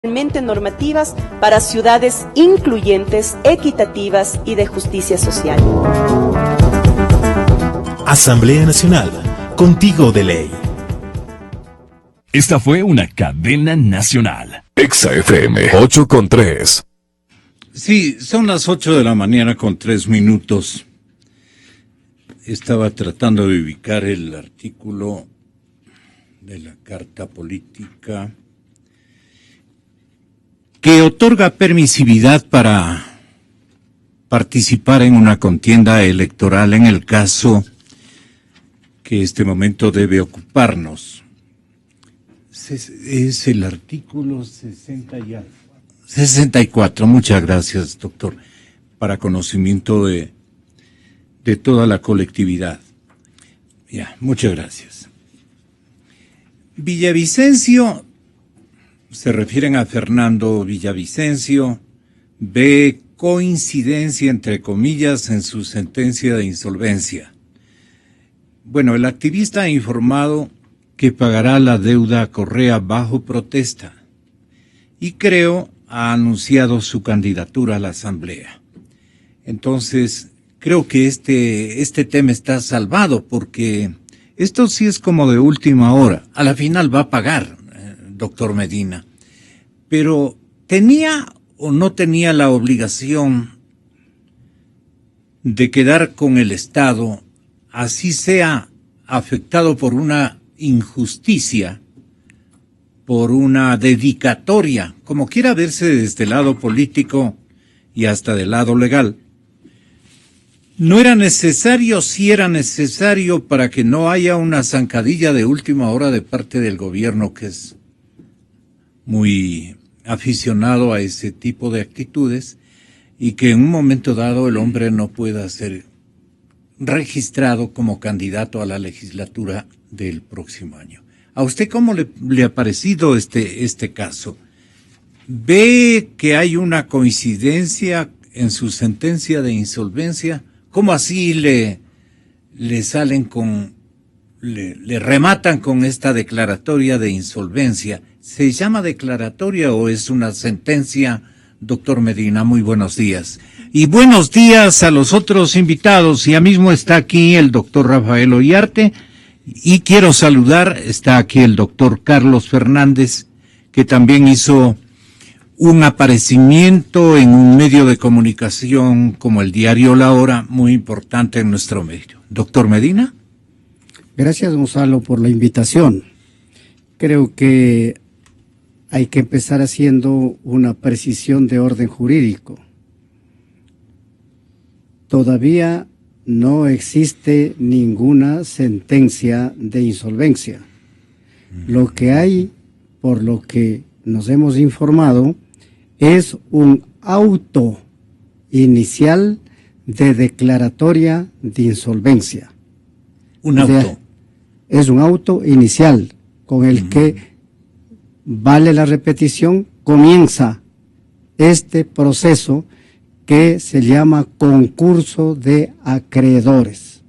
normativas para ciudades incluyentes, equitativas y de justicia social. Asamblea Nacional, contigo de ley. Esta fue una cadena nacional. Exa FM 8:3. Sí, son las 8 de la mañana con 3 minutos. Estaba tratando de ubicar el artículo de la Carta Política que otorga permisividad para participar en una contienda electoral en el caso que este momento debe ocuparnos. Es el artículo 64. Muchas gracias, doctor, para conocimiento de toda la colectividad. Ya, muchas gracias. Villavicencio, se refieren a Fernando Villavicencio, ve coincidencia entre comillas en su sentencia de insolvencia. Bueno, el activista ha informado que pagará la deuda a Correa bajo protesta y creo ha anunciado su candidatura a la Asamblea. Entonces, creo que este tema está salvado porque esto sí es como de última hora. A la final va a pagar, doctor Medina. Pero ¿tenía o no tenía la obligación de quedar con el Estado, así sea afectado por una injusticia, por una dedicatoria, como quiera verse desde el lado político y hasta del lado legal? ¿No era necesario, si era necesario, para que no haya una zancadilla de última hora de parte del gobierno, que es muy aficionado a ese tipo de actitudes, y que en un momento dado el hombre no pueda ser registrado como candidato a la legislatura del próximo año? ¿A usted cómo le ha parecido este caso? ¿Ve que hay una coincidencia en su sentencia de insolvencia? ¿Cómo así le salen le rematan con esta declaratoria de insolvencia? ¿Se llama declaratoria o es una sentencia, doctor Medina? Muy buenos días. Y buenos días a los otros invitados. Ya mismo está aquí el doctor Rafael Ollarte y quiero saludar, está aquí el doctor Carlos Fernández, que también hizo un aparecimiento en un medio de comunicación como el diario La Hora, muy importante en nuestro medio. Doctor Medina. Gracias, Gonzalo, por la invitación. Creo que hay que empezar haciendo una precisión de orden jurídico. Todavía no existe ninguna sentencia de insolvencia. Lo que hay, por lo que nos hemos informado, es un auto inicial de declaratoria de insolvencia. Un auto. Es un auto inicial con el que, vale la repetición, comienza este proceso que se llama concurso de acreedores.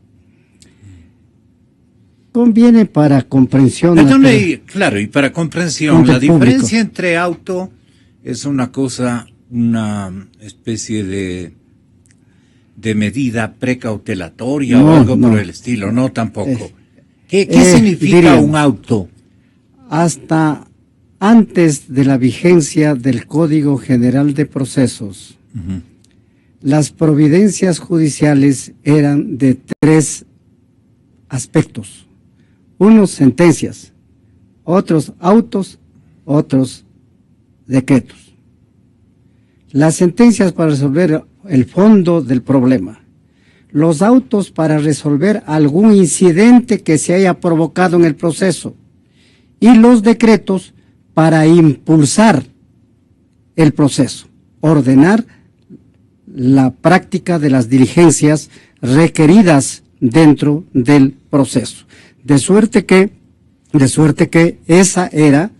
Conviene para comprensión. Claro, y para comprensión, la diferencia entre auto es una cosa, una especie de medida precautelatoria o algo por el estilo, no tampoco. ¿Qué significa un auto? Hasta antes de la vigencia del Código General de Procesos, las providencias judiciales eran de 3 aspectos. Unos sentencias, otros autos, otros decretos. Las sentencias para resolver el fondo del problema. Los autos para resolver algún incidente que se haya provocado en el proceso. Y los decretos para impulsar el proceso, ordenar la práctica de las diligencias requeridas dentro del proceso. De suerte que esa era,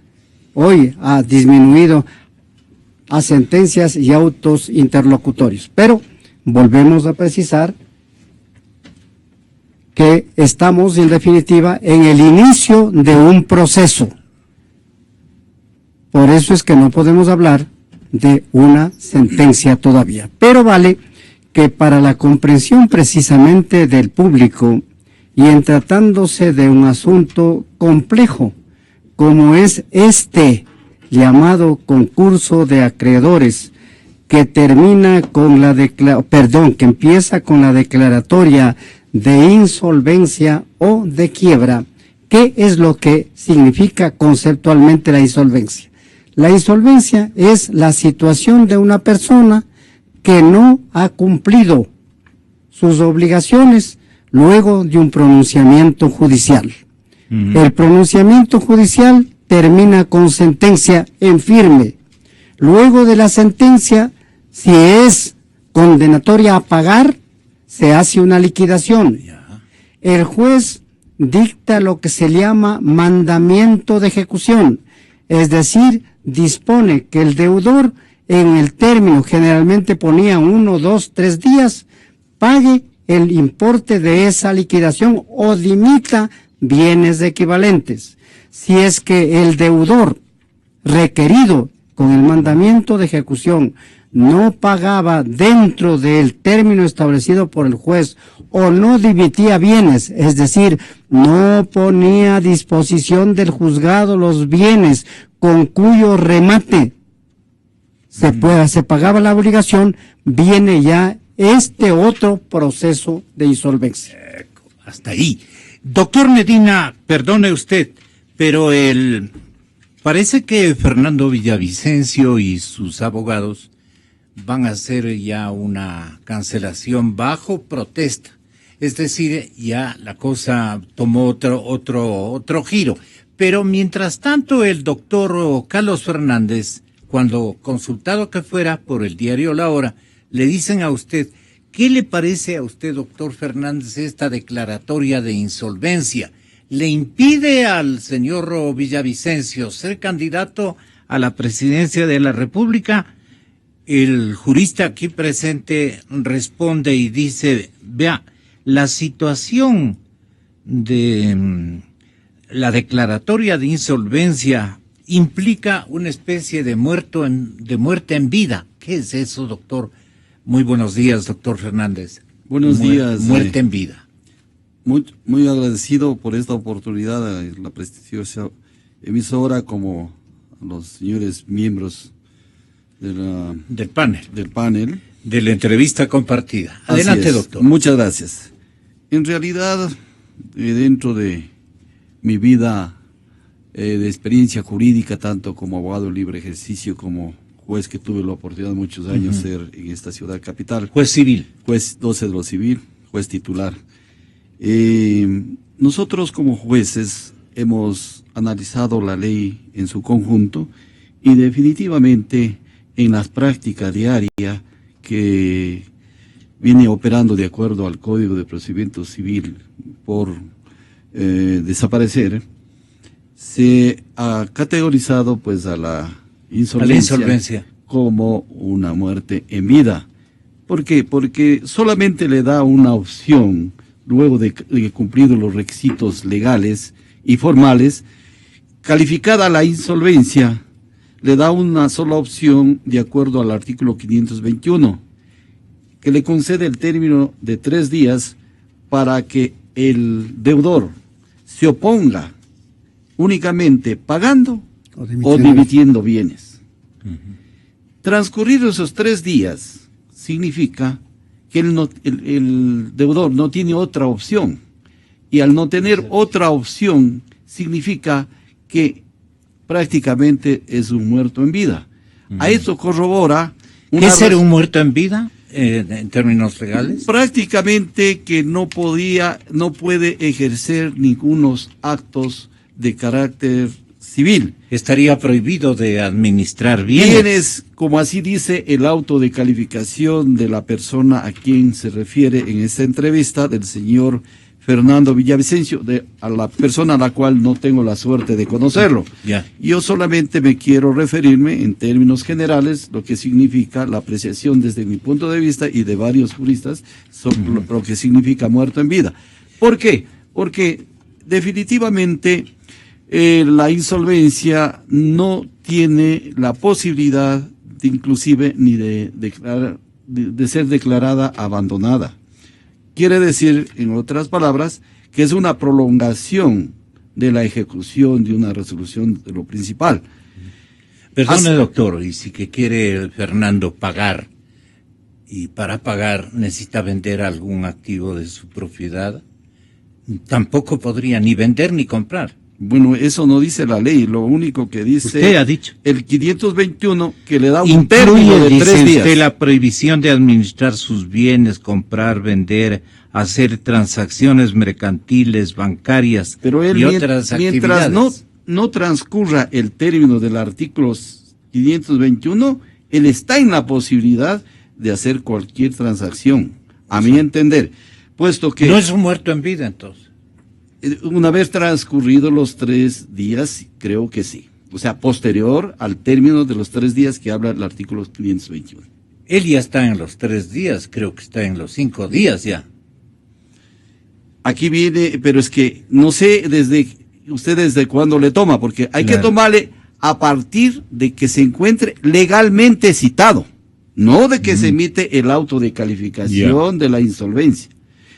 hoy ha disminuido a sentencias y autos interlocutorios. Pero volvemos a precisar que estamos en definitiva en el inicio de un proceso. Por eso es que no podemos hablar de una sentencia todavía. Pero vale que para la comprensión precisamente del público y en tratándose de un asunto complejo, como es este llamado concurso de acreedores, que termina con que empieza con la declaratoria de insolvencia o de quiebra. ¿Qué es lo que significa conceptualmente la insolvencia? La insolvencia es la situación de una persona que no ha cumplido sus obligaciones luego de un pronunciamiento judicial. El pronunciamiento judicial termina con sentencia en firme. Luego de la sentencia, si es condenatoria a pagar, se hace una liquidación. El juez dicta lo que se llama mandamiento de ejecución, es decir, dispone que el deudor en el término, generalmente ponía 1, 2, 3 días, pague el importe de esa liquidación o dimita bienes equivalentes. Si es que el deudor requerido con el mandamiento de ejecución no pagaba dentro del término establecido por el juez o no dimitía bienes, es decir, no ponía a disposición del juzgado los bienes con cuyo remate se pagaba la obligación, viene ya este otro proceso de insolvencia. Hasta ahí. Doctor Medina, perdone usted, pero parece que Fernando Villavicencio y sus abogados van a hacer ya una cancelación bajo protesta. Es decir, ya la cosa tomó otro giro. Pero mientras tanto, el doctor Carlos Fernández, cuando consultado que fuera por el diario La Hora, le dicen a usted, ¿qué le parece a usted, doctor Fernández, esta declaratoria de insolvencia? ¿Le impide al señor Villavicencio ser candidato a la presidencia de la República? El jurista aquí presente responde y dice, vea, la situación de la declaratoria de insolvencia implica una especie de muerte en vida. ¿Qué es eso, doctor? Muy buenos días, doctor Fernández. Buenos días. Muerte en vida. Muy agradecido por esta oportunidad, la prestigiosa emisora, como a los señores miembros del panel. De la entrevista compartida. Adelante, doctor. Muchas gracias. En realidad, dentro de mi vida de experiencia jurídica, tanto como abogado de libre ejercicio, como juez que tuve la oportunidad de muchos años ser en esta ciudad capital. Juez civil. Juez 12 de lo civil, juez titular. Nosotros como jueces hemos analizado la ley en su conjunto y definitivamente en las prácticas diarias que viene operando de acuerdo al Código de Procedimiento Civil por desaparecer, se ha categorizado pues a la insolvencia como una muerte en vida. ¿Por qué? Porque solamente le da una opción, luego de cumplidos los requisitos legales y formales, calificada la insolvencia, le da una sola opción de acuerdo al artículo 521, que le concede el término de 3 días para que el deudor se oponga únicamente pagando o dimitiendo bienes. Transcurridos esos 3 días, significa que el deudor no tiene otra opción, y al no tener otra opción, significa que prácticamente es un muerto en vida. A eso corrobora... ¿Qué es ser un muerto en vida, en términos legales? Prácticamente que no puede ejercer ningunos actos de carácter civil. Estaría prohibido de administrar bienes. Como así dice el auto de calificación de la persona a quien se refiere en esta entrevista, del señor Fernando Villavicencio, a la persona a la cual no tengo la suerte de conocerlo. Yo solamente me quiero referirme en términos generales lo que significa la apreciación desde mi punto de vista y de varios juristas sobre lo que significa muerto en vida. ¿Por qué? Porque definitivamente la insolvencia no tiene la posibilidad de, inclusive ni de ser declarada abandonada. Quiere decir, en otras palabras, que es una prolongación de la ejecución de una resolución de lo principal. Perdone, doctor, y si que quiere Fernando pagar, y para pagar necesita vender algún activo de su propiedad, tampoco podría ni vender ni comprar. Bueno, eso no dice la ley, lo único que dice... Usted ha dicho. El 521, que le da un Incluye, término de dice 3 días. usted, la prohibición de administrar sus bienes, comprar, vender, hacer transacciones mercantiles, bancarias Pero él, y otras mientras actividades. no transcurra el término del artículo 521, él está en la posibilidad de hacer cualquier transacción, a mi entender, puesto que... No es un muerto en vida, entonces. Una vez transcurridos los 3 días, creo que sí. O sea, posterior al término de los 3 días que habla el artículo 521. Él ya está en los 3 días, creo que está en los 5 días ya. Aquí viene, pero es que no sé desde cuándo le toma, porque hay que tomarle a partir de que se encuentre legalmente citado, no de que se emite el auto de calificación de la insolvencia.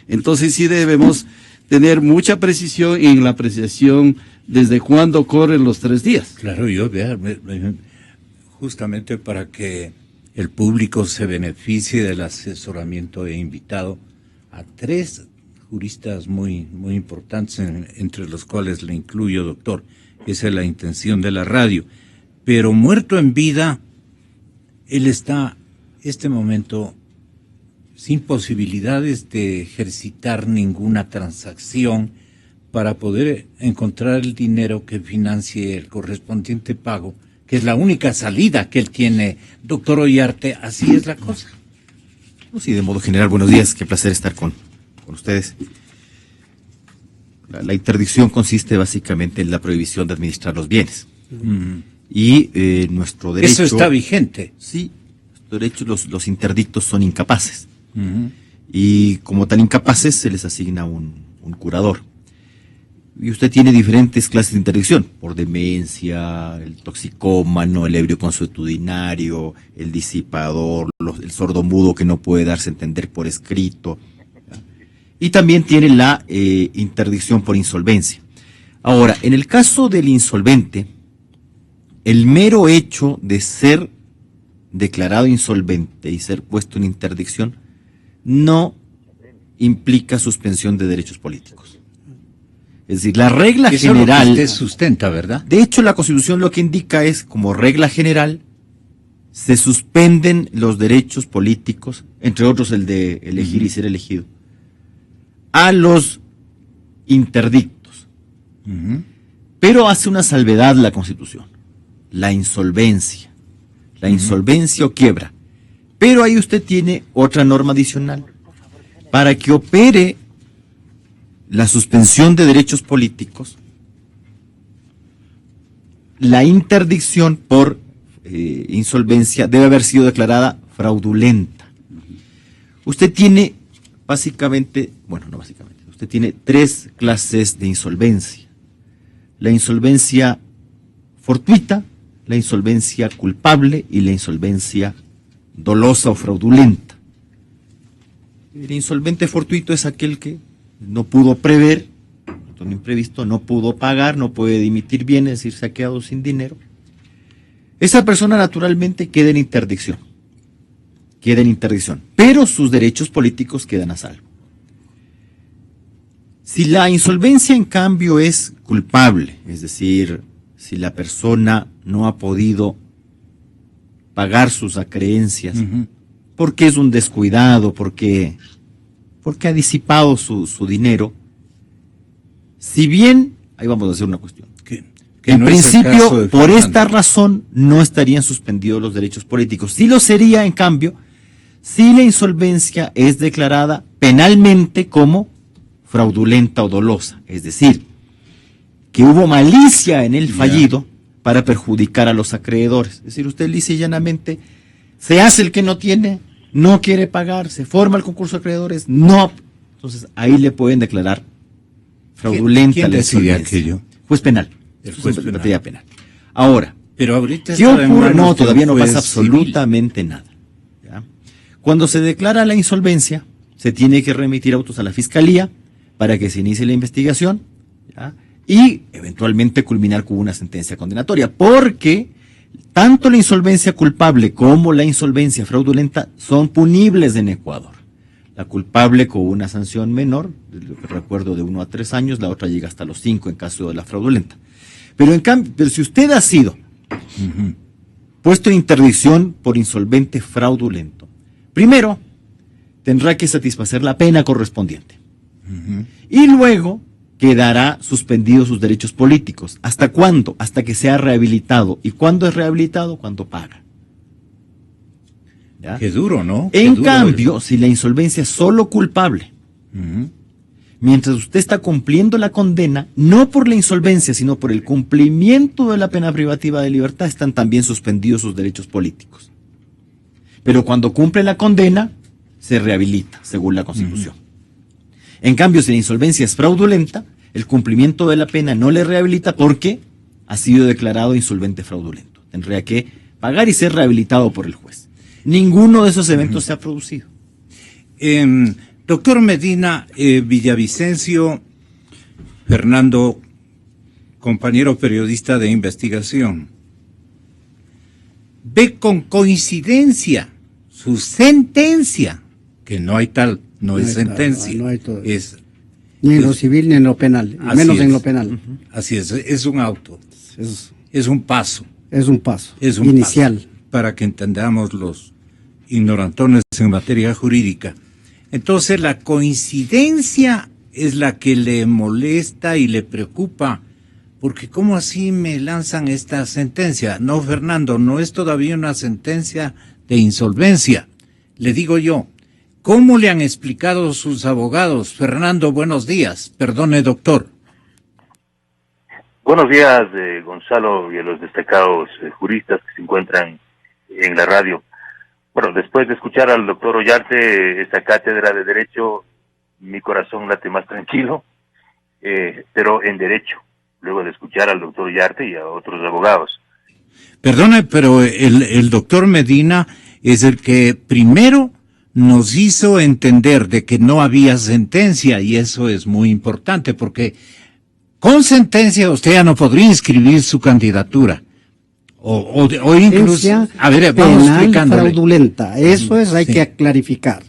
Entonces sí debemos tener mucha precisión en la apreciación desde cuándo corren los 3 días. Claro, yo vea, justamente para que el público se beneficie del asesoramiento, he invitado a 3 juristas muy importantes, entre los cuales le incluyo, doctor. Esa es la intención de la radio. Pero muerto en vida, él está, este momento, sin posibilidades de ejercitar ninguna transacción para poder encontrar el dinero que financie el correspondiente pago, que es la única salida que él tiene. Doctor Ollarte, así es la cosa. Sí, de modo general, buenos días, qué placer estar con ustedes. La interdicción consiste básicamente en la prohibición de administrar los bienes. Y nuestro derecho... Eso está vigente. Sí, nuestro derecho, los interdictos son incapaces. Y como tal incapaces se les asigna un curador. Y usted tiene diferentes clases de interdicción, por demencia, el toxicómano, el ebrio consuetudinario, el disipador, el sordomudo que no puede darse a entender por escrito. Y también tiene la interdicción por insolvencia. Ahora, en el caso del insolvente, el mero hecho de ser declarado insolvente y ser puesto en interdicción no implica suspensión de derechos políticos. Es decir, la regla general... Eso es lo que usted sustenta, ¿verdad? De hecho, la Constitución lo que indica es, como regla general, se suspenden los derechos políticos, entre otros el de elegir y ser elegido, a los interdictos. Pero hace una salvedad la Constitución, la insolvencia o quiebra. Pero ahí usted tiene otra norma adicional. Para que opere la suspensión de derechos políticos, la interdicción por insolvencia debe haber sido declarada fraudulenta. Usted tiene usted tiene 3 clases de insolvencia. La insolvencia fortuita, la insolvencia culpable y la insolvencia dolosa o fraudulenta. El insolvente fortuito es aquel que no pudo prever, un imprevisto, no pudo pagar, no puede dimitir bienes, es decir, se ha quedado sin dinero. Esa persona naturalmente queda en interdicción, pero sus derechos políticos quedan a salvo. Si la insolvencia, en cambio, es culpable, es decir, si la persona no ha podido pagar sus acreencias, porque es un descuidado, porque ha disipado su dinero, si bien, ahí vamos a hacer una cuestión, que en no principio, por esta razón, no estarían suspendidos los derechos políticos. Sí lo sería, en cambio, si la insolvencia es declarada penalmente como fraudulenta o dolosa, es decir, que hubo malicia en el fallido para perjudicar a los acreedores. Es decir, usted lisa y llanamente se hace el que no tiene, no quiere pagar, se forma el concurso de acreedores, no. Entonces ahí le pueden declarar fraudulenta. ¿Quién decide aquello? Juez penal. El juez en penal. materia penal. Ahora, pero ahorita ¿qué ocurre? No, todavía no pasa absolutamente nada. ¿Ya? Cuando se declara la insolvencia, se tiene que remitir autos a la fiscalía para que se inicie la investigación, ¿ya? Y eventualmente culminar con una sentencia condenatoria, porque tanto la insolvencia culpable como la insolvencia fraudulenta son punibles en Ecuador. La culpable con una sanción menor, recuerdo de 1 a 3 años, la otra llega hasta los 5 en caso de la fraudulenta. Pero en cambio, pero si usted ha sido puesto en interdicción por insolvente fraudulento, primero tendrá que satisfacer la pena correspondiente. Y luego quedará suspendido sus derechos políticos. ¿Hasta cuándo? Hasta que sea rehabilitado. ¿Y cuándo es rehabilitado? Cuando paga. ¿Ya? Qué duro, ¿no? En cambio, si la insolvencia es solo culpable, mientras usted está cumpliendo la condena, no por la insolvencia, sino por el cumplimiento de la pena privativa de libertad, están también suspendidos sus derechos políticos. Pero cuando cumple la condena, se rehabilita, según la Constitución. En cambio, si la insolvencia es fraudulenta, el cumplimiento de la pena no le rehabilita porque ha sido declarado insolvente fraudulento. Tendría que pagar y ser rehabilitado por el juez. Ninguno de esos eventos se ha producido. Doctor Medina, Villavicencio, Fernando, compañero periodista de investigación, ve con coincidencia su sentencia, que no hay tal, no es sentencia, no hay todo. Es ni en lo civil ni en lo penal, menos en lo penal. Así es un auto, es un paso. Es un paso Es un inicial. paso, para que entendamos los ignorantones en materia jurídica. Entonces la coincidencia es la que le molesta y le preocupa, porque ¿cómo así me lanzan esta sentencia? No, Fernando, no es todavía una sentencia de insolvencia. Le digo yo, ¿cómo le han explicado sus abogados? Fernando, buenos días. Perdone, doctor. Buenos días, Gonzalo, y a los destacados juristas que se encuentran en la radio. Bueno, después de escuchar al doctor Ollarte, esta cátedra de Derecho, mi corazón late más tranquilo, pero en Derecho, luego de escuchar al doctor Ollarte y a otros abogados. Perdone, pero el doctor Medina es el que primero nos hizo entender de que no había sentencia, y eso es muy importante, porque con sentencia usted ya no podría inscribir su candidatura. O incluso, a ver, vamos explicándole. Fraudulenta, eso es, hay que clarificar.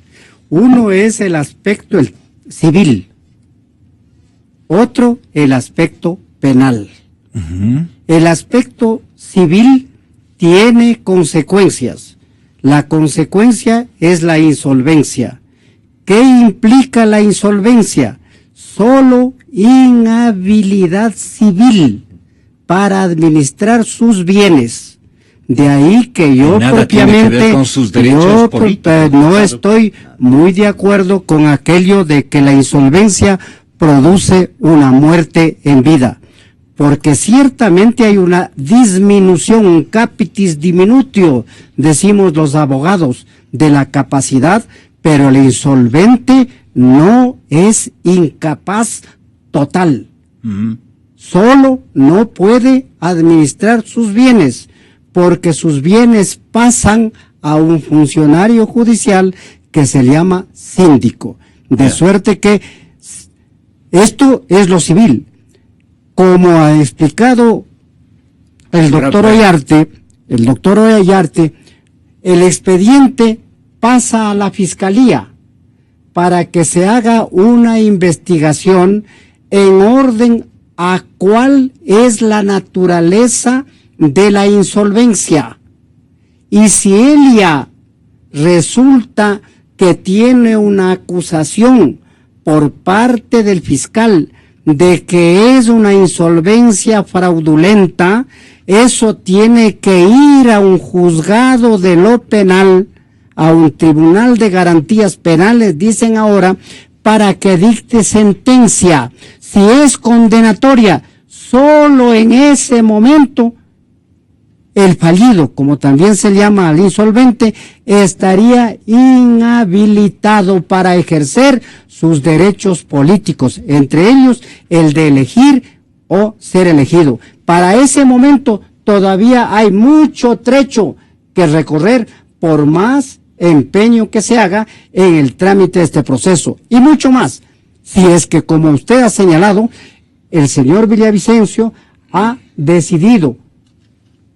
Uno es el aspecto civil, otro el aspecto penal. El aspecto civil tiene consecuencias. La consecuencia es la insolvencia. ¿Qué implica la insolvencia? Solo inhabilidad civil para administrar sus bienes. De ahí que yo propiamente con sus derechos políticos, no estoy muy de acuerdo con aquello de que la insolvencia produce una muerte en vida, porque ciertamente hay una disminución, un capitis diminutio, decimos los abogados, de la capacidad, pero el insolvente no es incapaz total. Solo no puede administrar sus bienes, porque sus bienes pasan a un funcionario judicial que se llama síndico. De suerte que esto es lo civil. Como ha explicado el doctor Ollarte, el expediente pasa a la fiscalía para que se haga una investigación en orden a cuál es la naturaleza de la insolvencia. Y si ella resulta que tiene una acusación por parte del fiscal de que es una insolvencia fraudulenta, eso tiene que ir a un juzgado de lo penal, a un tribunal de garantías penales, dicen ahora, para que dicte sentencia. Si es condenatoria, solo en ese momento el fallido, como también se llama al insolvente, estaría inhabilitado para ejercer sus derechos políticos, entre ellos el de elegir o ser elegido. Para ese momento todavía hay mucho trecho que recorrer por más empeño que se haga en el trámite de este proceso y mucho más. Si es que, como usted ha señalado, el señor Villavicencio ha decidido,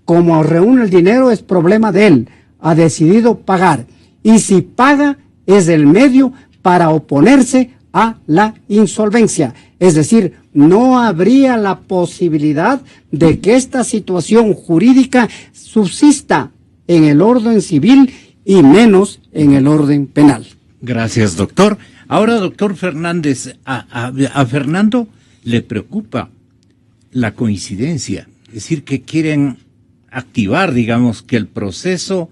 como reúne el dinero es problema de él, ha decidido pagar. Y si paga es el medio para oponerse a la insolvencia. Es decir, no habría la posibilidad de que esta situación jurídica subsista en el orden civil y menos en el orden penal. Gracias, doctor. Ahora, doctor Fernández, a Fernando le preocupa la coincidencia, es decir, que quieren activar, digamos, que el proceso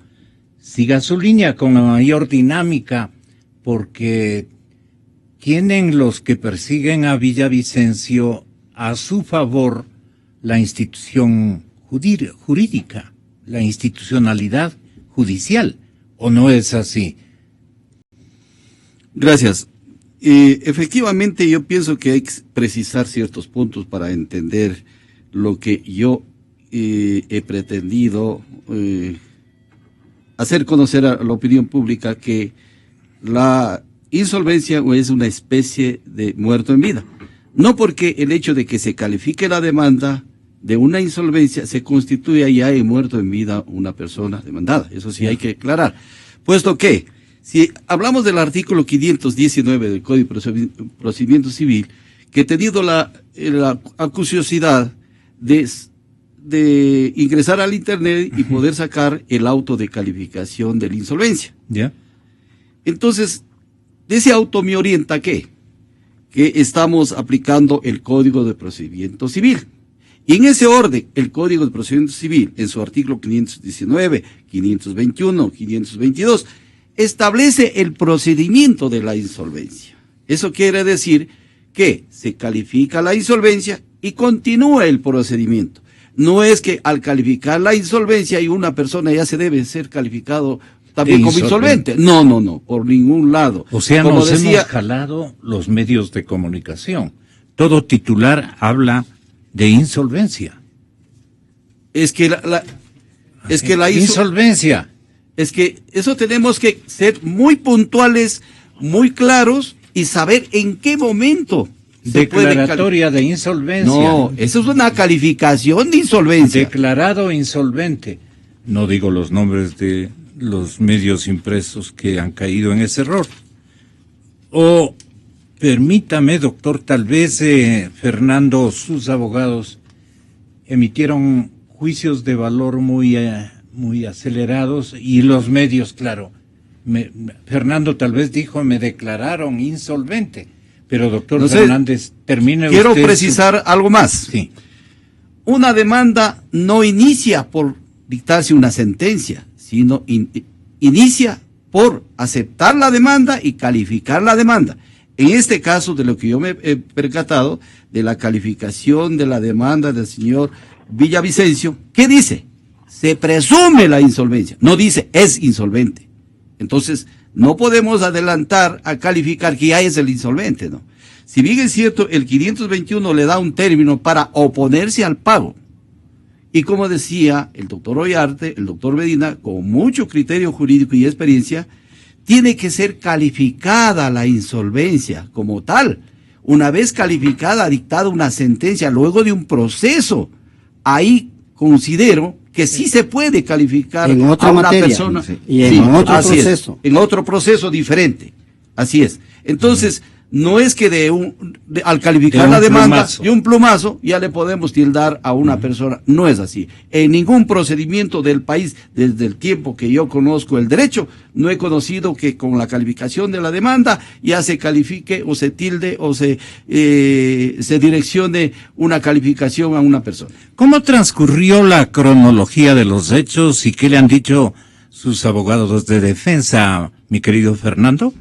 siga su línea con la mayor dinámica, porque tienen los que persiguen a Villavicencio a su favor la institución jurídica, la institucionalidad judicial, ¿o no es así? Gracias. Efectivamente, yo pienso que hay que precisar ciertos puntos para entender lo que yo he pretendido hacer conocer a la opinión pública, que la insolvencia es una especie de muerto en vida. No porque el hecho de que se califique la demanda de una insolvencia se constituye ya en muerto en vida una persona demandada. Eso sí hay que aclarar. Puesto que, si hablamos del artículo 519 del Código de Procedimiento Civil, que he tenido la acuciosidad de ingresar al internet y poder sacar el auto de calificación de la insolvencia. ¿Ya? Entonces, de ese auto me orienta que estamos aplicando el Código de Procedimiento Civil. Y en ese orden, el Código de Procedimiento Civil, en su artículo 519, 521, 522, establece el procedimiento de la insolvencia. Eso quiere decir que se califica la insolvencia y continúa el procedimiento. No es que al calificar la insolvencia y una persona ya se debe ser calificado también como insolvente. No, por ningún lado. O sea, como hemos jalado los medios de comunicación. Todo titular habla de insolvencia. Es que la insolvencia. Es que eso tenemos que ser muy puntuales, muy claros y saber en qué momento. Declaratoria de insolvencia. No, eso es una calificación de insolvencia. Declarado insolvente. No digo los nombres de los medios impresos que han caído en ese error. O, permítame, doctor, tal vez Fernando, sus abogados emitieron juicios de valor muy acelerados y los medios, claro. Fernando tal vez dijo, me declararon insolvente. Pero, doctor Fernández, termine usted. Quiero precisar algo más. Sí. Una demanda no inicia por dictarse una sentencia, sino inicia por aceptar la demanda y calificar la demanda. En este caso, de lo que yo me he percatado, de la calificación de la demanda del señor Villavicencio, ¿qué dice? Se presume la insolvencia, no dice es insolvente. Entonces, no podemos adelantar a calificar que ya es el insolvente, ¿no? Si bien es cierto, el 521 le da un término para oponerse al pago. Y como decía el doctor Ollarte, el doctor Medina, con mucho criterio jurídico y experiencia, tiene que ser calificada la insolvencia como tal. Una vez calificada, dictada una sentencia luego de un proceso, ahí considero que sí se puede calificar en otra a una materia, persona. Sí. Y en otro proceso. En otro proceso diferente. Así es. Entonces, no es que al calificar la demanda de un plumazo ya le podemos tildar a una persona. No es así. En ningún procedimiento del país, desde el tiempo que yo conozco el derecho, no he conocido que con la calificación de la demanda ya se califique o se tilde o se direccione una calificación a una persona. ¿Cómo transcurrió la cronología de los hechos y qué le han dicho sus abogados de defensa, mi querido Fernando?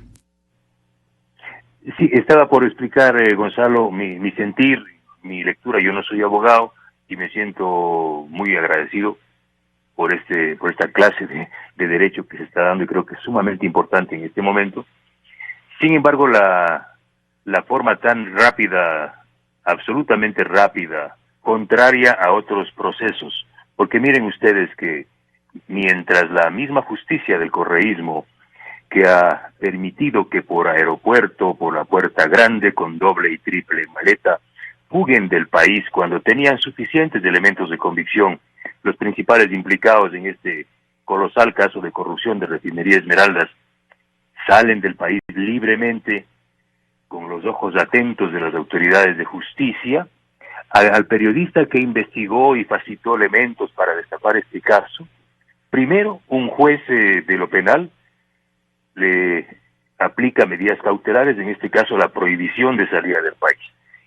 Sí, estaba por explicar, Gonzalo, mi sentir, mi lectura. Yo no soy abogado y me siento muy agradecido por esta clase de derecho que se está dando y creo que es sumamente importante en este momento. Sin embargo, la forma tan rápida absolutamente rápida, contraria a otros procesos. Porque miren ustedes que mientras la misma justicia del correísmo, que ha permitido que por aeropuerto, por la puerta grande, con doble y triple maleta, fuguen del país cuando tenían suficientes elementos de convicción, los principales implicados en este colosal caso de corrupción de Refinería Esmeraldas, salen del país libremente, con los ojos atentos de las autoridades de justicia, al periodista que investigó y facilitó elementos para destapar este caso. Primero, un juez de lo penal le aplica medidas cautelares, en este caso la prohibición de salida del país.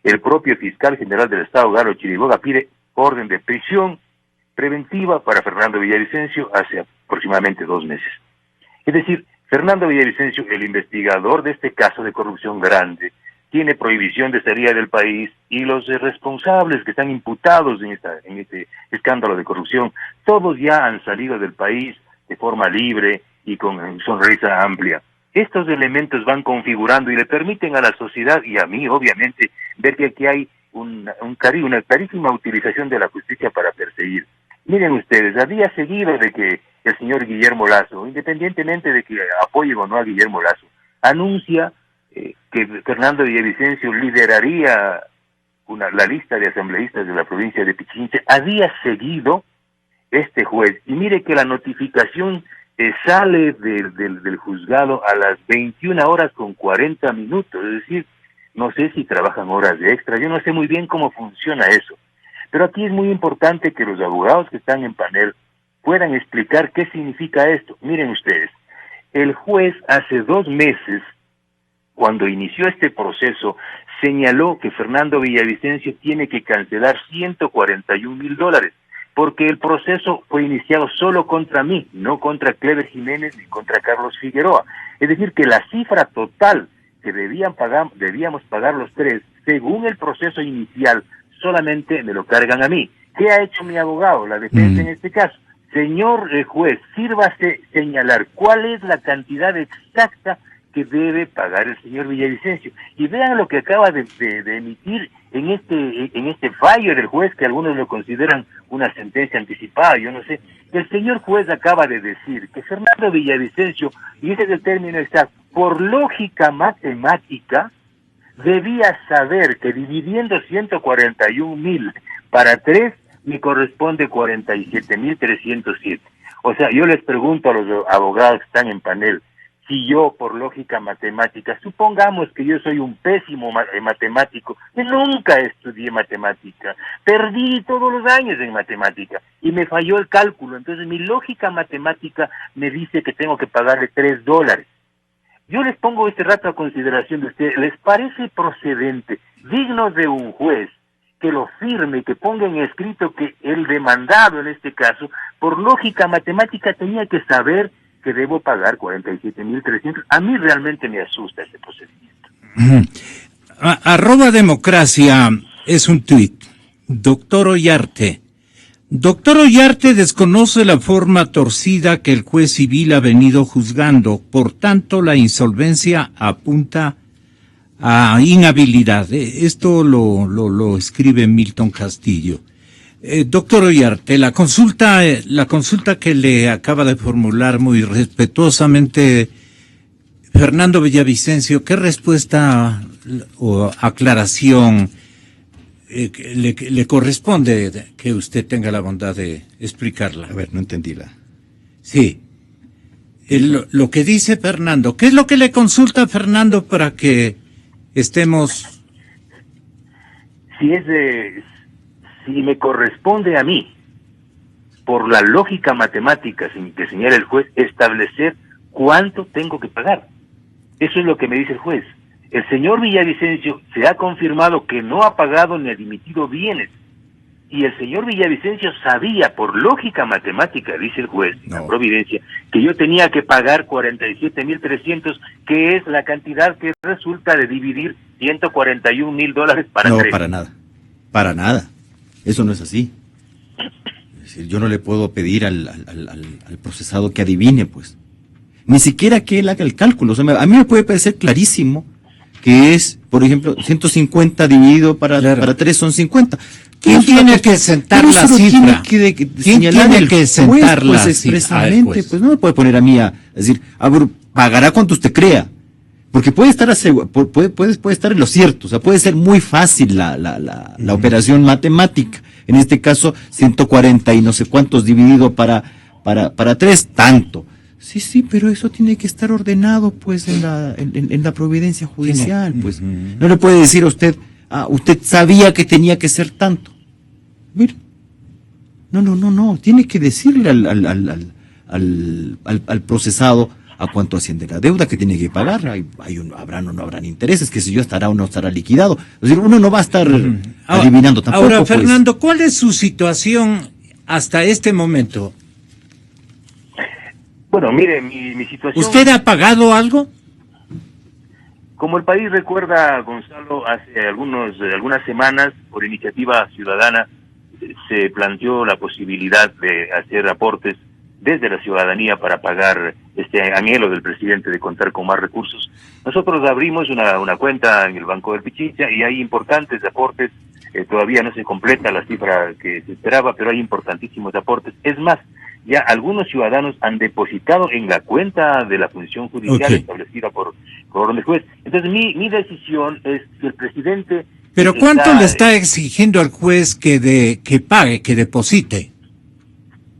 El propio fiscal general del Estado, Galo Chiriboga, pide orden de prisión preventiva para Fernando Villavicencio hace aproximadamente 2 meses. Es decir, Fernando Villavicencio, el investigador de este caso de corrupción grande, tiene prohibición de salida del país, y los responsables que están imputados en este escándalo de corrupción, todos ya han salido del país de forma libre y con sonrisa amplia. Estos elementos van configurando y le permiten a la sociedad y a mí, obviamente, ver que aquí hay una clarísima utilización de la justicia para perseguir. Miren ustedes, a día seguido de que el señor Guillermo Lasso, independientemente de que apoye o no a Guillermo Lasso, anuncia que Fernando Villavicencio lideraría la lista de asambleístas de la provincia de Pichincha, a día seguido este juez, y mire que la notificación sale del juzgado a las 21:40, es decir, no sé si trabajan horas de extra, yo no sé muy bien cómo funciona eso, pero aquí es muy importante que los abogados que están en panel puedan explicar qué significa esto. Miren ustedes, el juez hace 2 meses, cuando inició este proceso, señaló que Fernando Villavicencio tiene que cancelar $141,000, porque el proceso fue iniciado solo contra mí, no contra Clever Jiménez ni contra Carlos Figueroa. Es decir, que la cifra total que debíamos pagar los 3, según el proceso inicial, solamente me lo cargan a mí. ¿Qué ha hecho mi abogado, la defensa en este caso? Señor juez, sírvase señalar cuál es la cantidad exacta que debe pagar el señor Villavicencio. Y vean lo que acaba de emitir en este fallo del juez, que algunos lo consideran una sentencia anticipada, yo no sé. El señor juez acaba de decir que Fernando Villavicencio, y ese es el término exacto, por lógica matemática, debía saber que dividiendo 141,000 para 3, me corresponde 47,307. O sea, yo les pregunto a los abogados que están en panel, si yo, por lógica matemática, supongamos que yo soy un pésimo matemático, que nunca estudié matemática, perdí todos los años en matemática, y me falló el cálculo, entonces mi lógica matemática me dice que tengo que pagarle $3. Yo les pongo este rato a consideración de ustedes, ¿les parece procedente, digno de un juez, que lo firme, que ponga en escrito que el demandado, en este caso, por lógica matemática tenía que saber que debo pagar 47,300? A mí realmente me asusta ese procedimiento. @democracia es un tuit. Doctor Ollarte. Doctor Ollarte desconoce la forma torcida que el juez civil ha venido juzgando, por tanto la insolvencia apunta a inhabilidad. Esto lo escribe Milton Castillo. Doctor Ollarte, la consulta que le acaba de formular muy respetuosamente Fernando Villavicencio, ¿qué respuesta o aclaración le corresponde que usted tenga la bondad de explicarla? A ver, no entendí la. Sí. Lo que dice Fernando, ¿qué es lo que le consulta Fernando para que estemos? Si me corresponde a mí, por la lógica matemática que señala el juez, establecer cuánto tengo que pagar. Eso es lo que me dice el juez. El señor Villavicencio se ha confirmado que no ha pagado ni ha dimitido bienes. Y el señor Villavicencio sabía, por lógica matemática, dice el juez, la providencia, que yo tenía que pagar 47,300, que es la cantidad que resulta de dividir $141,000 para 3. No, para nada. Eso no es así. Es decir, yo no le puedo pedir al procesado que adivine, pues. Ni siquiera que él haga el cálculo. O sea, a mí me puede parecer clarísimo que es, por ejemplo, 150 dividido para 3 son 50. ¿Quién tiene que sentar la cifra? ¿Quién tiene que sentar la cifra? Expresamente, pues no me puede poner a mí a decir, pagará cuanto usted crea. Porque puede estar puede estar en lo cierto, o sea, puede ser muy fácil la operación matemática. En este caso, 140 y no sé cuántos dividido para 3, tanto. Sí, pero eso tiene que estar ordenado, pues, en la providencia judicial, pues. No le puede decir a usted, usted sabía que tenía que ser tanto. Mira. No, tiene que decirle al procesado a cuánto asciende la deuda que tiene que pagar. Habrán o no habrán intereses, que si yo estará o no estará liquidado. Es decir, uno no va a estar adivinando tampoco. Ahora, Fernando, ¿cuál es su situación hasta este momento? Bueno, mire, mi situación... ¿Usted ha pagado algo? Como el país recuerda, Gonzalo, hace algunas semanas, por iniciativa ciudadana, se planteó la posibilidad de hacer aportes desde la ciudadanía para pagar este anhelo del presidente de contar con más recursos. Nosotros abrimos una cuenta en el Banco del Pichincha y hay importantes aportes. Todavía no se completa la cifra que se esperaba, pero hay importantísimos aportes. Es más, ya algunos ciudadanos han depositado en la cuenta de la función judicial establecida por orden de juez. Entonces mi decisión es que el presidente... ¿Pero cuánto le está exigiendo al juez que pague, que deposite?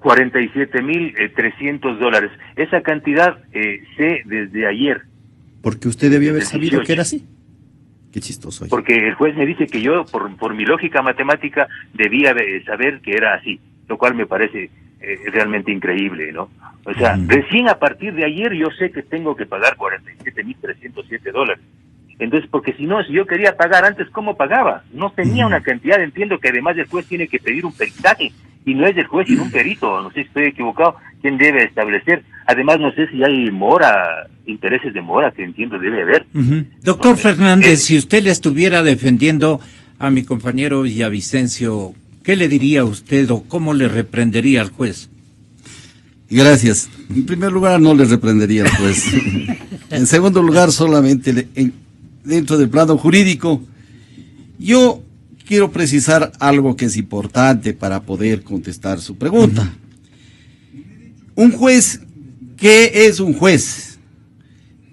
$47,300. Esa cantidad sé desde ayer. Porque usted debió haber sabido que era así. Qué chistoso. Porque el juez me dice que yo, por mi lógica matemática, debía saber que era así, lo cual me parece realmente increíble, ¿no? O sea, recién a partir de ayer yo sé que tengo que pagar $47,307. Entonces, porque si yo quería pagar antes, ¿cómo pagaba? No tenía una cantidad. Entiendo que además el juez tiene que pedir un peritaje, y no es el juez sino un perito. No sé si estoy equivocado, ¿quién debe establecer? Además, no sé si hay intereses de mora, que entiendo debe haber. Doctor Fernández, si usted le estuviera defendiendo a mi compañero Villavicencio, ¿qué le diría usted o cómo le reprendería al juez? Gracias. En primer lugar, no le reprendería al juez. En segundo lugar, solamente dentro del plano jurídico, yo quiero precisar algo que es importante para poder contestar su pregunta. Un juez, ¿qué es un juez?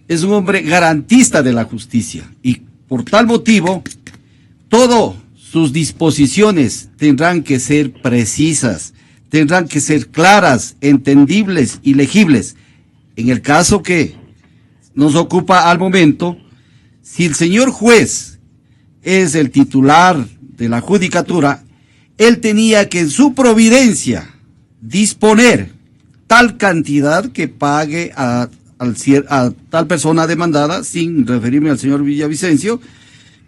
Es un hombre garantista de la justicia y por tal motivo, todas sus disposiciones tendrán que ser precisas, tendrán que ser claras, entendibles y legibles. En el caso que nos ocupa al momento, si el señor juez es el titular de la judicatura, él tenía que en su providencia disponer tal cantidad que pague a tal persona demandada, sin referirme al señor Villavicencio,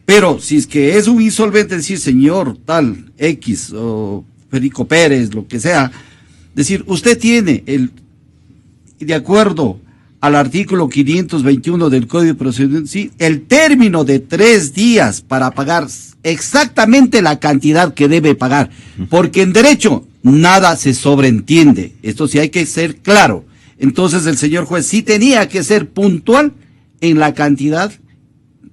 pero si es que es un insolvente, decir señor tal X o Perico Pérez, lo que sea, decir usted tiene de acuerdo al artículo 521 del Código de Procedimiento Civil, el término de 3 días para pagar exactamente la cantidad que debe pagar, porque en derecho nada se sobreentiende, esto sí hay que ser claro. Entonces el señor juez sí tenía que ser puntual en la cantidad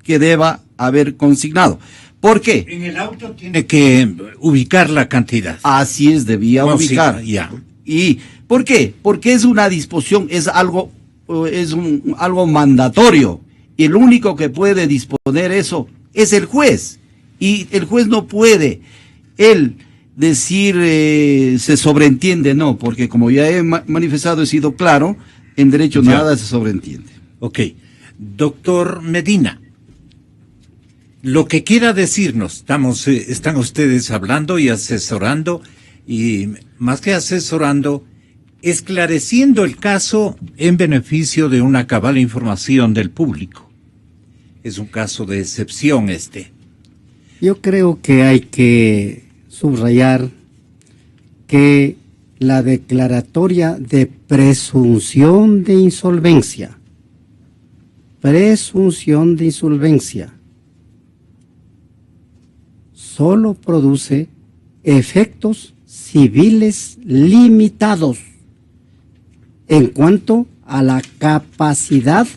que deba haber consignado. ¿Por qué? En el auto tiene que ubicar la cantidad. Así es, debía ubicar. Sí, ya. ¿Y por qué? Porque es una disposición, es algo mandatorio. Y el único que puede disponer eso es el juez. Y el juez no puede, él decir se sobreentiende, no, porque como ya he manifestado, he sido claro, en derecho nada se sobreentiende. Ok. Doctor Medina, lo que quiera decirnos, están ustedes hablando y asesorando, y más que asesorando, esclareciendo el caso en beneficio de una cabal información del público. Es un caso de excepción este. Yo creo que hay que subrayar que la declaratoria de presunción de insolvencia, solo produce efectos civiles limitados en cuanto a la capacidad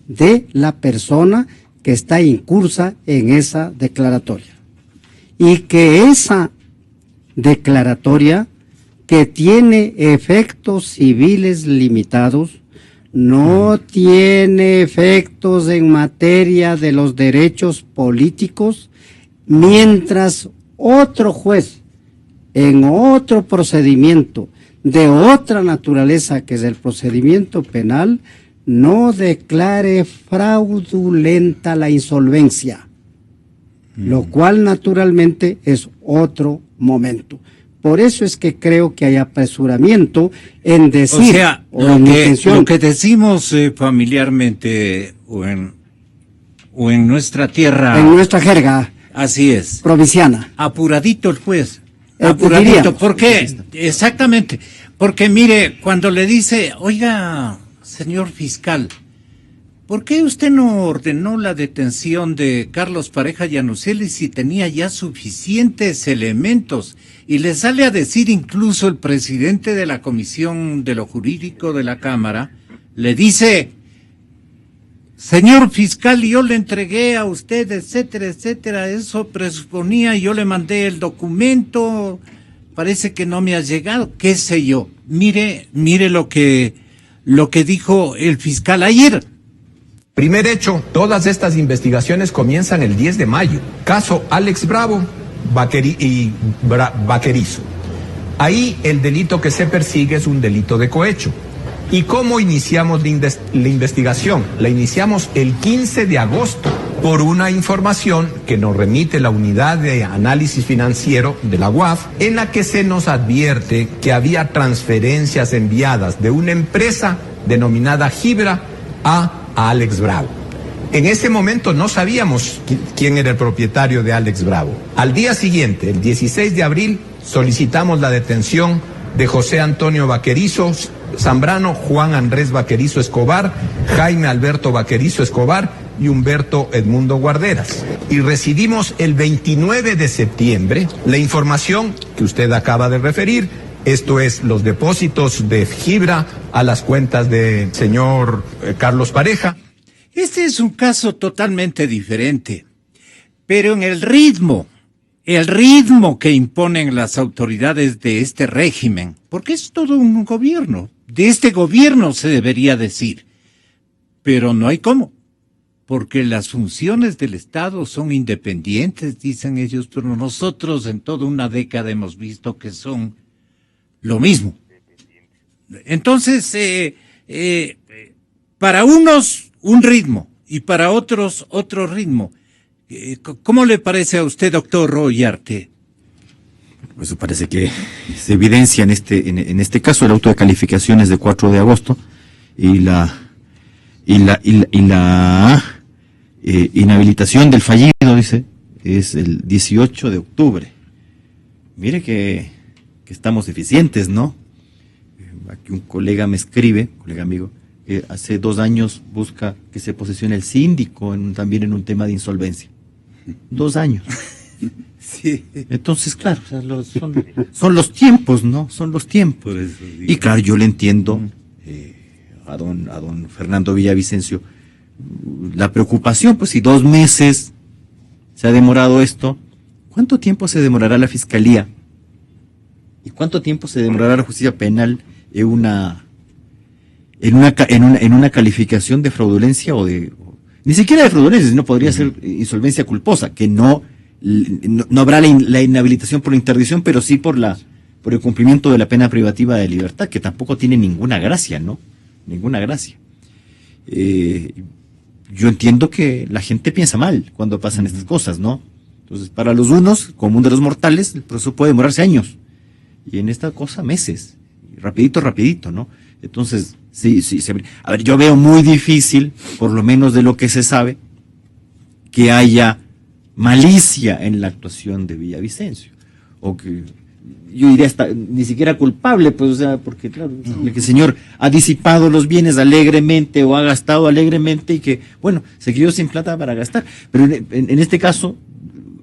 de la persona que está incursa en esa declaratoria. Y que esa declaratoria, que tiene efectos civiles limitados, no tiene efectos en materia de los derechos políticos, mientras otro juez, en otro procedimiento de otra naturaleza, que es el procedimiento penal, no declare fraudulenta la insolvencia, lo cual naturalmente es otro momento. Por eso es que creo que hay apresuramiento en decir, o sea, lo que decimos familiarmente o en nuestra tierra, en nuestra jerga, así es, provinciana, apuradito el juez, apuradito. ¿Por qué? Exactamente, porque mire, cuando le dice, oiga, señor fiscal, ¿por qué usted no ordenó la detención de Carlos Pareja Llanuselli si tenía ya suficientes elementos? Y le sale a decir incluso el presidente de la Comisión de lo Jurídico de la Cámara, le dice, señor fiscal, yo le entregué a usted, etcétera, etcétera, eso presuponía, yo le mandé el documento, parece que no me ha llegado, qué sé yo. Mire lo que dijo el fiscal ayer. Primer hecho, todas estas investigaciones comienzan el 10 de mayo. Caso Alex Bravo Vaquerizo. Ahí el delito que se persigue es un delito de cohecho. ¿Y cómo iniciamos la investigación? La iniciamos el 15 de agosto por una información que nos remite la Unidad de Análisis Financiero de la UAF, en la que se nos advierte que había transferencias enviadas de una empresa denominada Gibra a Alex Bravo. En ese momento no sabíamos quién era el propietario de Alex Bravo. Al día siguiente, el 16 de abril, solicitamos la detención de José Antonio Vaquerizo Zambrano, Juan Andrés Vaquerizo Escobar, Jaime Alberto Vaquerizo Escobar y Humberto Edmundo Guarderas. Y recibimos el 29 de septiembre la información que usted acaba de referir, esto es los depósitos de Gibra a las cuentas del señor Carlos Pareja. Este es un caso totalmente diferente, pero en el ritmo que imponen las autoridades de este régimen, porque es todo un gobierno, de este gobierno se debería decir, pero no hay cómo, porque las funciones del Estado son independientes, dicen ellos, pero nosotros en toda una década hemos visto que son lo mismo. Entonces, para unos un ritmo y para otros otro ritmo. ¿Cómo le parece a usted, doctor Royarte? Pues parece que se evidencia en este caso el auto de calificación es de 4 de agosto y la inhabilitación del fallido, dice, es el 18 de octubre. Mire que estamos deficientes, ¿no? Aquí un colega me escribe, colega amigo, que hace 2 años busca que se posesione el síndico también en un tema de insolvencia. 2 años. Sí. Entonces, claro, o sea, son los tiempos, ¿no? Son los tiempos. Y claro, yo le entiendo a don Fernando Villavicencio la preocupación, pues si 2 meses se ha demorado esto, ¿cuánto tiempo se demorará la Fiscalía? ¿Y cuánto tiempo se demorará la justicia penal en una calificación de fraudulencia ni siquiera de fraudulencia, sino podría ser insolvencia culposa, que no habrá la inhabilitación por la interdicción, pero sí por el cumplimiento de la pena privativa de libertad, que tampoco tiene ninguna gracia, ¿no? Ninguna gracia. Yo entiendo que la gente piensa mal cuando pasan estas cosas, ¿no? Entonces, para los unos, común de los mortales, el proceso puede demorarse años. Y en esta cosa, meses. Rapidito, ¿no? Entonces, sí. A ver, yo veo muy difícil, por lo menos de lo que se sabe, que haya malicia en la actuación de Villavicencio. O que, yo diría hasta, ni siquiera culpable, pues, o sea, porque claro, que el señor ha disipado los bienes alegremente o ha gastado alegremente y que, bueno, se quedó sin plata para gastar. Pero en este caso,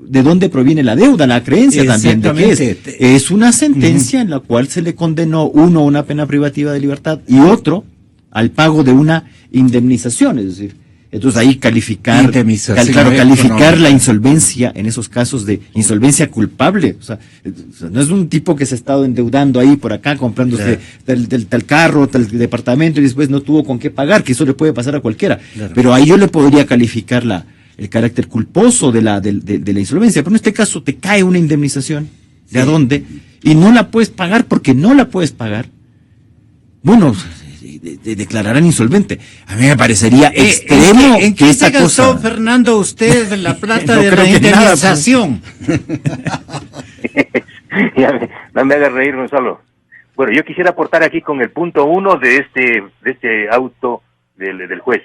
¿de dónde proviene la deuda? La creencia también de que es una sentencia en la cual se le condenó uno a una pena privativa de libertad y otro al pago de una indemnización. Es decir, Entonces ahí calificar la insolvencia en esos casos de insolvencia culpable. O sea, no es un tipo que se ha estado endeudando ahí por acá, comprándose tal carro, tal departamento y después no tuvo con qué pagar, que eso le puede pasar a cualquiera. Claro. Pero ahí yo le podría calificar el carácter culposo de la insolvencia. Pero en este caso te cae una indemnización, ¿de a dónde? Y no la puedes pagar porque no la puedes pagar. Bueno, declararán insolvente. A mí me parecería extremo ¿En qué se gastó, Fernando, usted la plata de la indemnización? No me hagas reír, Gonzalo. Bueno, yo quisiera aportar aquí con el punto 1 de este auto del juez.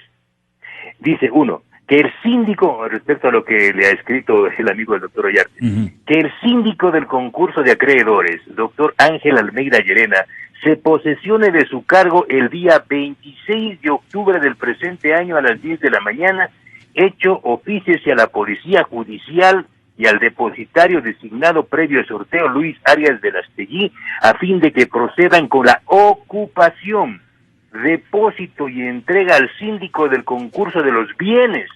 Dice 1, que el síndico, respecto a lo que le ha escrito el amigo del doctor Ollarte, que el síndico del concurso de acreedores, doctor Ángel Almeida Llerena, se posesione de su cargo el día 26 de octubre del presente año a las 10 de la mañana, hecho ofíciese a la Policía Judicial y al depositario designado previo sorteo Luis Arias de Lastegui, a fin de que procedan con la ocupación, depósito y entrega al síndico del concurso de los bienes,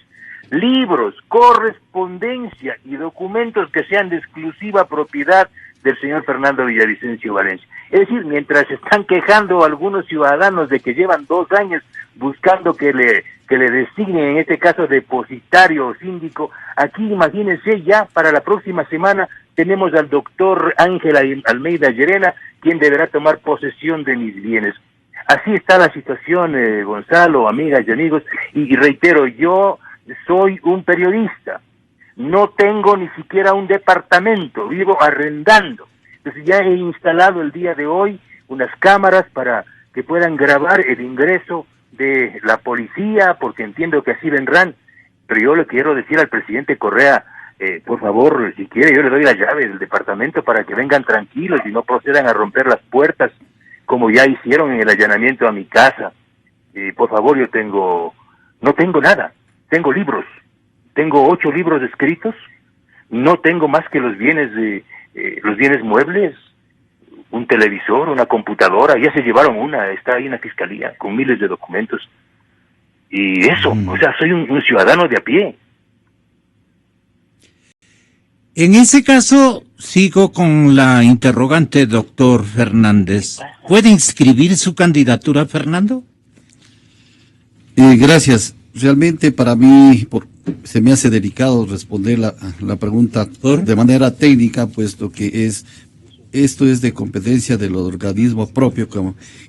libros, correspondencia y documentos que sean de exclusiva propiedad del señor Fernando Villavicencio Valencia. Es decir, mientras se están quejando algunos ciudadanos de que llevan 2 años buscando que le designen, en este caso, depositario o síndico, aquí imagínense ya para la próxima semana tenemos al doctor Ángel Almeida Llerena, quien deberá tomar posesión de mis bienes. Así está la situación, Gonzalo, amigas y amigos, y reitero, yo soy un periodista, no tengo ni siquiera un departamento, vivo arrendando. Entonces ya he instalado el día de hoy unas cámaras para que puedan grabar el ingreso de la policía, porque entiendo que así vendrán, pero yo le quiero decir al presidente Correa, por favor, si quiere yo le doy la llave del departamento para que vengan tranquilos y no procedan a romper las puertas, como ya hicieron en el allanamiento a mi casa. Por favor, no tengo nada, tengo libros, tengo 8 libros escritos, no tengo más que los bienes muebles, un televisor, una computadora, ya se llevaron una, está ahí en la fiscalía, con miles de documentos. Y eso, o sea, soy un ciudadano de a pie. En ese caso, sigo con la interrogante, doctor Fernández. ¿Puede inscribir su candidatura, Fernando? Gracias. Realmente para mí se me hace delicado responder la pregunta de manera técnica, puesto que esto es de competencia del organismo propio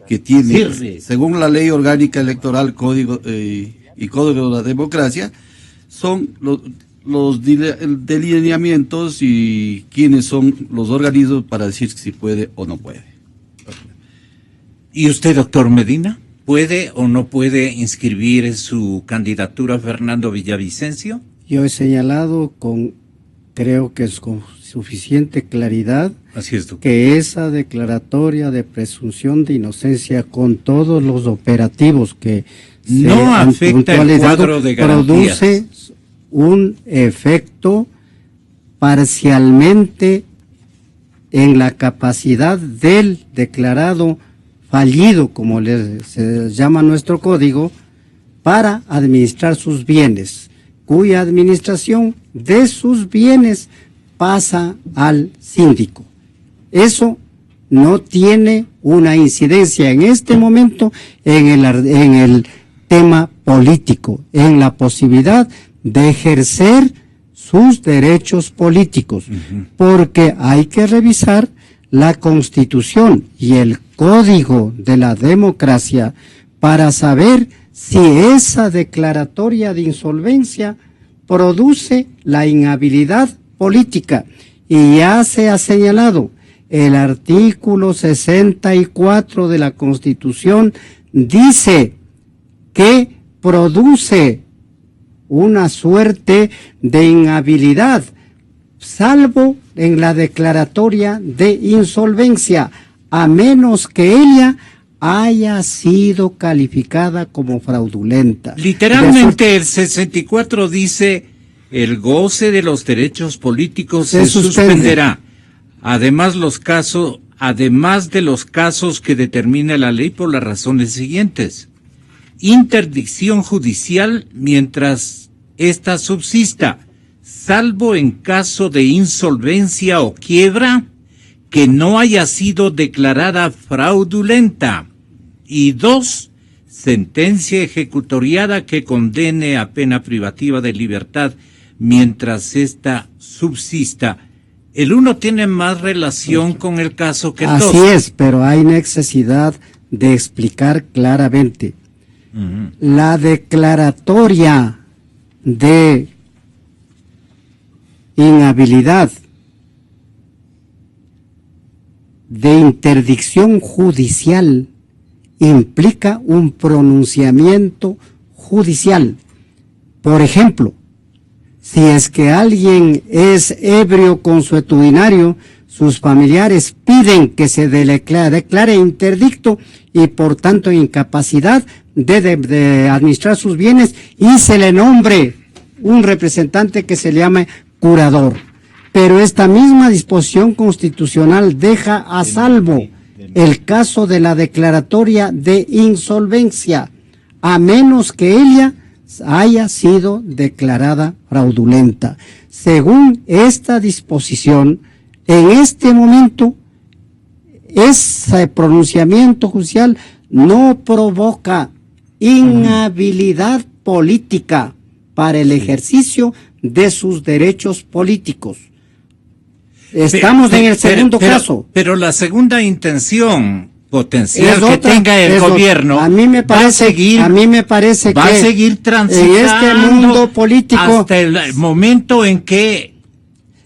que tiene, según la Ley Orgánica Electoral, Código y Código de la Democracia, son los delineamientos y quiénes son los organismos para decir si puede o no puede. ¿Y usted, doctor Medina? ¿Puede o no puede inscribir su candidatura Fernando Villavicencio? Yo he señalado creo que es con suficiente claridad, así es, que esa declaratoria de presunción de inocencia con todos los operativos que no afecta el cuadro de garantías, produce un efecto parcialmente en la capacidad del declarado fallido, como se llama nuestro código, para administrar sus bienes, cuya administración de sus bienes pasa al síndico. Eso no tiene una incidencia en este momento en el tema político, en la posibilidad de ejercer sus derechos políticos, porque hay que revisar la Constitución y el Código de la Democracia para saber si esa declaratoria de insolvencia produce la inhabilidad política. Y ya se ha señalado, el artículo 64 de la Constitución dice que produce una suerte de inhabilidad, salvo en la declaratoria de insolvencia, a menos que ella haya sido calificada como fraudulenta. Literalmente el 64 dice: el goce de los derechos políticos se suspenderá, además de los casos que determina la ley por las razones siguientes: interdicción judicial mientras ésta subsista, salvo en caso de insolvencia o quiebra que no haya sido declarada fraudulenta. Y 2, sentencia ejecutoriada que condene a pena privativa de libertad mientras ésta subsista. El uno tiene más relación con el caso que el dos. Así es, pero hay necesidad de explicar claramente. La declaratoria de inhabilidad, de interdicción judicial, implica un pronunciamiento judicial. Por ejemplo, si es que alguien es ebrio consuetudinario, sus familiares piden que se declare interdicto y por tanto en incapacidad de administrar sus bienes, y se le nombre un representante que se le llame curador. Pero esta misma disposición constitucional deja a salvo el caso de la declaratoria de insolvencia, a menos que ella haya sido declarada fraudulenta. Según esta disposición, en este momento, ese pronunciamiento judicial no provoca inhabilidad política para el ejercicio de sus derechos políticos. Estamos en el segundo caso. Pero la segunda intención potencial que tenga el gobierno a mí me parece va a seguir transitando en este mundo político hasta el momento en que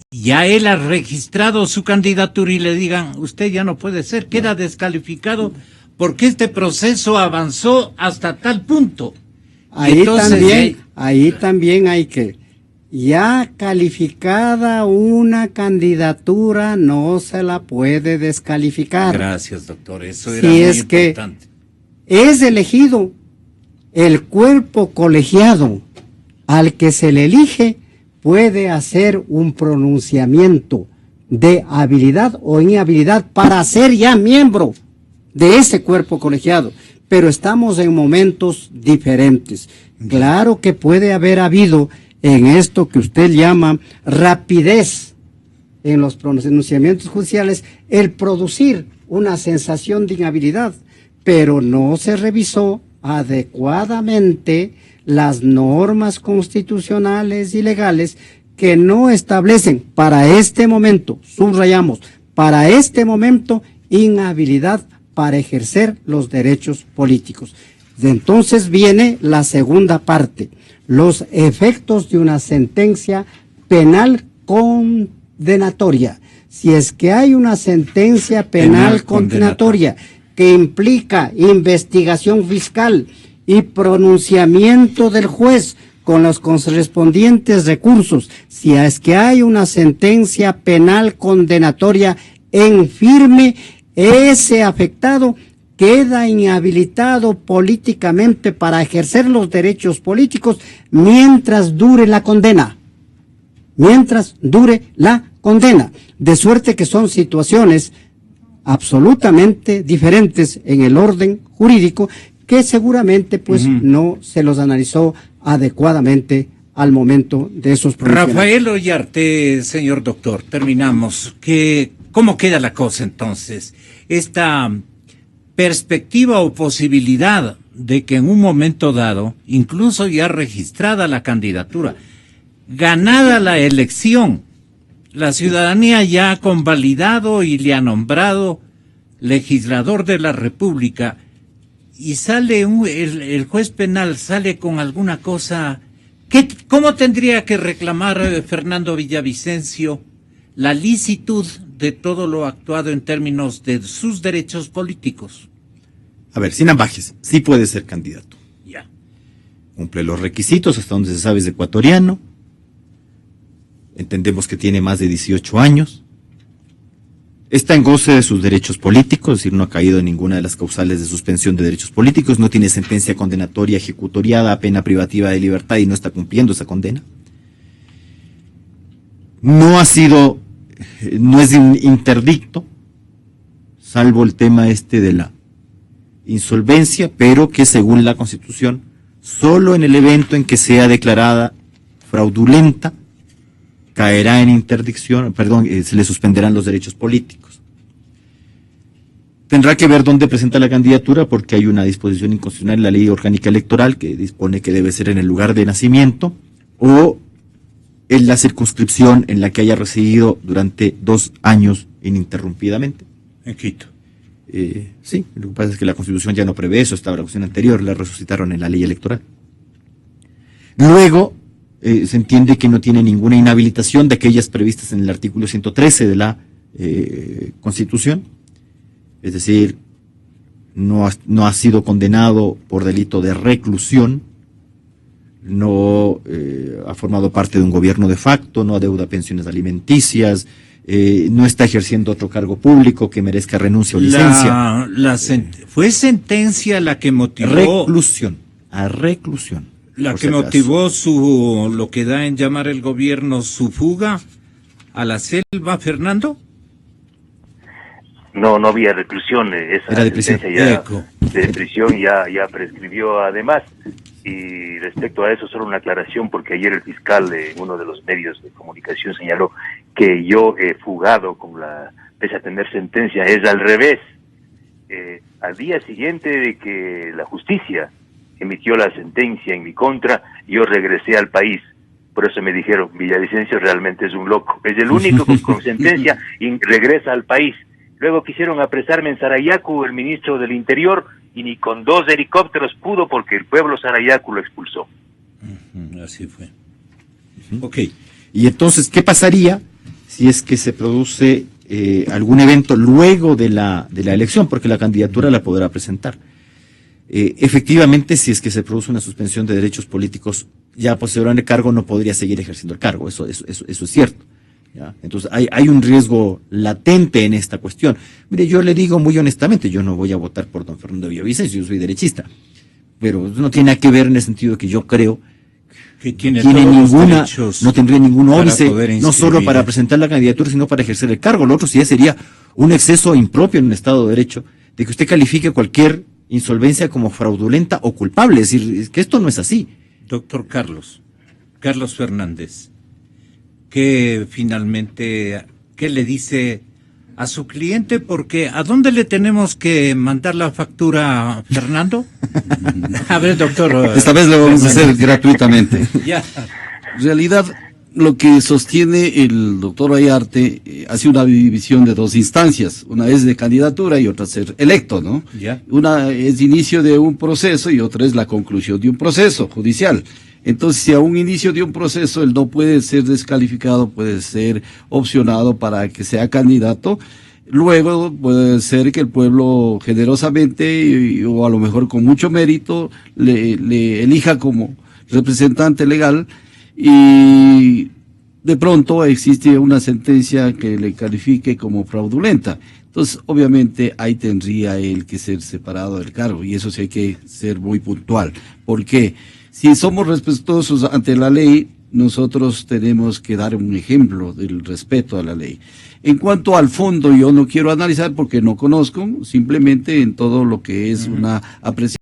ya él ha registrado su candidatura y le digan, usted ya no puede ser, queda descalificado porque este proceso avanzó hasta tal punto. Ahí también hay que, ya calificada una candidatura, no se la puede descalificar. Gracias, doctor, eso era muy importante. Que es elegido el cuerpo colegiado al que se le elige, puede hacer un pronunciamiento de habilidad o inhabilidad para ser ya miembro de ese cuerpo colegiado, pero estamos en momentos diferentes. Claro que puede haber habido en esto que usted llama rapidez en los pronunciamientos judiciales, el producir una sensación de inhabilidad, pero no se revisó adecuadamente las normas constitucionales y legales que no establecen para este momento, subrayamos, para este momento, inhabilidad para ejercer los derechos políticos. Entonces viene la segunda parte, los efectos de una sentencia penal condenatoria. Si es que hay una sentencia penal condenatoria que implica investigación fiscal y pronunciamiento del juez con los correspondientes recursos, si es que hay una sentencia penal condenatoria en firme, ese afectado queda inhabilitado políticamente para ejercer los derechos políticos mientras dure la condena. De suerte que son situaciones absolutamente diferentes en el orden jurídico que seguramente no se los analizó adecuadamente al momento de esos pronunciamientos. Rafael Ollarte, señor doctor, terminamos. ¿Cómo queda la cosa entonces? Esta perspectiva o posibilidad de que en un momento dado, incluso ya registrada la candidatura, ganada la elección, la ciudadanía ya ha convalidado y le ha nombrado legislador de la República, y sale el juez penal sale con alguna cosa. ¿Cómo tendría que reclamar Fernando Villavicencio la licitud de todo lo actuado en términos de sus derechos políticos? A ver, sin ambajes, sí puede ser candidato. Ya. Cumple los requisitos, hasta donde se sabe es ecuatoriano. Entendemos que tiene más de 18 años. Está en goce de sus derechos políticos, es decir, no ha caído en ninguna de las causales de suspensión de derechos políticos, no tiene sentencia condenatoria ejecutoriada a pena privativa de libertad y no está cumpliendo esa condena. No es un interdicto, salvo el tema de la insolvencia, pero que según la Constitución, solo en el evento en que sea declarada fraudulenta, caerá en interdicción, se le suspenderán los derechos políticos. Tendrá que ver dónde presenta la candidatura, porque hay una disposición inconstitucional en la Ley Orgánica Electoral que dispone que debe ser en el lugar de nacimiento o en la circunscripción en la que haya residido durante 2 años ininterrumpidamente. En Quito. Sí, lo que pasa es que la Constitución ya no prevé eso, estaba la Constitución anterior, la resucitaron en la ley electoral. Luego, se entiende que no tiene ninguna inhabilitación de aquellas previstas en el artículo 113 de la Constitución, es decir, no ha sido condenado por delito de reclusión, no ha formado parte de un gobierno de facto, no adeuda pensiones alimenticias, no está ejerciendo otro cargo público que merezca renuncia o licencia. ¿Fue sentencia la que motivó? Reclusión, a reclusión. La que motivó lo que da en llamar el gobierno su fuga a la selva, Fernando. No había reclusión, esa era de prisión. De prisión ya prescribió además. Y respecto a eso, solo una aclaración, porque ayer el fiscal en uno de los medios de comunicación señaló que yo he fugado pese a tener sentencia. Es al revés. Al día siguiente de que la justicia emitió la sentencia en mi contra, yo regresé al país. Por eso me dijeron, Villavicencio realmente es un loco. Es el único con sentencia y regresa al país. Luego quisieron apresarme en Sarayaku, el ministro del Interior, y ni con 2 helicópteros pudo porque el pueblo Sarayaku lo expulsó. Así fue. Ok. Y entonces, ¿qué pasaría si es que se produce algún evento luego de la elección? Porque la candidatura la podrá presentar. Efectivamente, si es que se produce una suspensión de derechos políticos, ya posterior al cargo no podría seguir ejerciendo el cargo. Eso es cierto. ¿Ya? Entonces hay un riesgo latente en esta cuestión. Mire, yo le digo muy honestamente, yo no voy a votar por don Fernando Villavicencio, yo soy derechista, pero no tiene nada que ver en el sentido que yo creo que no tendría ningún óbice, no solo para presentar la candidatura, sino para ejercer el cargo. Lo otro sí sería un exceso impropio en un Estado de Derecho, de que usted califique cualquier insolvencia como fraudulenta o culpable. Es decir, es que esto no es así. Doctor Carlos Fernández, ¿qué le dice a su cliente? Porque ¿a dónde le tenemos que mandar la factura, Fernando? A ver, doctor. Esta vez lo vamos a hacer gratuitamente. Ya. En realidad, lo que sostiene el doctor Ayarte hace una división de 2 instancias. Una es de candidatura y otra ser electo, ¿no? Ya. Una es inicio de un proceso y otra es la conclusión de un proceso judicial. Entonces, si a un inicio de un proceso él no puede ser descalificado, puede ser opcionado para que sea candidato, luego puede ser que el pueblo generosamente o a lo mejor con mucho mérito le elija como representante legal y de pronto existe una sentencia que le califique como fraudulenta. Entonces, obviamente, ahí tendría él que ser separado del cargo y eso sí hay que ser muy puntual. ¿Por qué? Si somos respetuosos ante la ley, nosotros tenemos que dar un ejemplo del respeto a la ley. En cuanto al fondo, yo no quiero analizar porque no conozco, simplemente en todo lo que es una apreciación